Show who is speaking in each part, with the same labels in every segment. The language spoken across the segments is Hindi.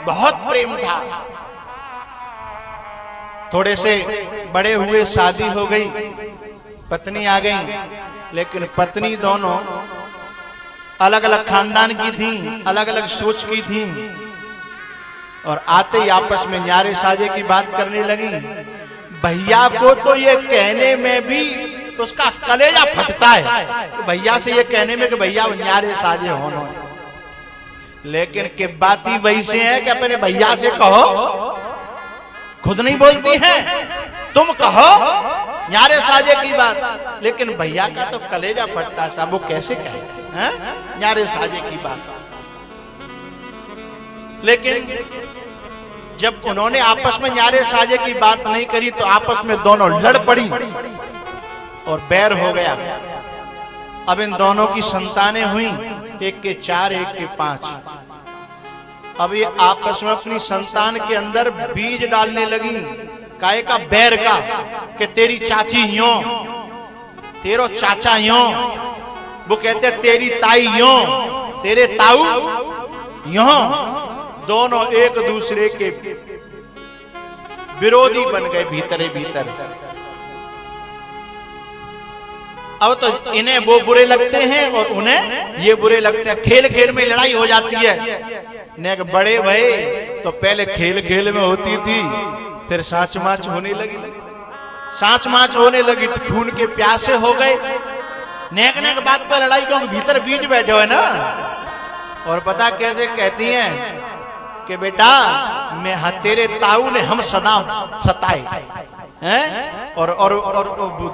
Speaker 1: बहुत प्रेम था। थोड़े से बड़े हुए, शादी हो गई, पत्नी आ गई, लेकिन पत्नी दोनों अलग अलग खानदान की थी, अलग अलग सोच की थी, और आते ही आपस में न्यारे साजे की बात करने लगी। भैया को तो ये कहने में भी तो उसका कलेजा फटता है, तो भैया से ये कहने में कि भैया न्यारे साजे होना, लेकिन कि बात ही वही से है कि अपने भैया से कहो, खुद नहीं बोलती हैं, तुम कहो न्यारे साजे की बात, लेकिन भैया का तो कलेजा फटता है साहब, वो कैसे कहे न्यारे साजे की बात। लेकिन जब उन्होंने आपस में न्यारे साजे की बात नहीं करी तो आपस में दोनों लड़ पड़ी और बैर हो गया। अब इन दोनों की संतानें हुई, एक के 4, एक के 5। अब ये आपस में अपनी संतान के अंदर बीज डालने लगी, काहे का, बैर का, कि तेरी चाची यूं, तेरो चाचा यूं, वो कहते तेरी ताई यूं, तेरे ताऊ यूं। दोनों एक दूसरे के विरोधी बन गए भीतरे भीतर। अब तो इन्हें वो बुरे लगते हैं और उन्हें ये बुरे लगते हैं, खेल खेल में लड़ाई हो जाती है। नेक बड़े भाई तो पहले खेल खेल में होती थी, फिर सांच माच होने लगी, सांच माच होने लगी तो खून के प्यासे हो गए। नेक नेक बात पर लड़ाई, क्योंकि भीतर बीज बैठे हुए ना। और पता कैसे कहती हैं कि बेटा मैं तेरे ताऊ ने हम सदा सताए हैं, और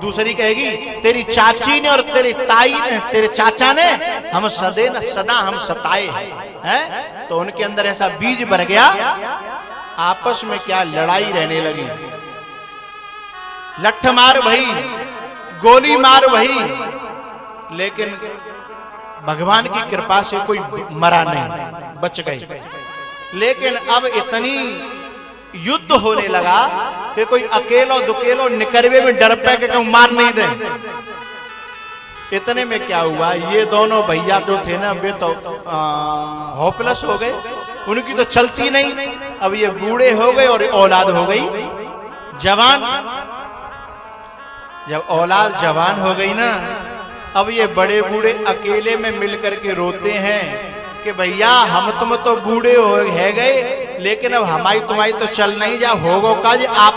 Speaker 1: दूसरी कहेगी तेरी चाची ने और तेरी ताई ने, तेरे चाचा ने हम सदा हम सताए हैं। तो उनके अंदर ऐसा बीज भर गया, आपस में क्या लड़ाई रहने लगी, लठ मार भई, गोली मार भई, लेकिन भगवान की कृपा से कोई मरा नहीं, बच गए। लेकिन अब इतनी युद्ध होने लगा कि कोई अकेलो दुकेलो निकरवे में डर पे के मार नहीं दे। इतने में क्या हुआ, ये दोनों भैया जो थे ना, वे तो होपलेस हो गए, उनकी तो चलती नहीं। अब ये बूढ़े हो गए और औलाद हो गई जवान। जब औलाद जवान हो गई ना, अब ये बड़े बूढ़े अकेले में मिलकर के रोते हैं कि भैया हम तुम तो बूढ़े हो गए, लेकिन अब हमारी तुम्हारी तो चल नहीं जा, होगो काज आप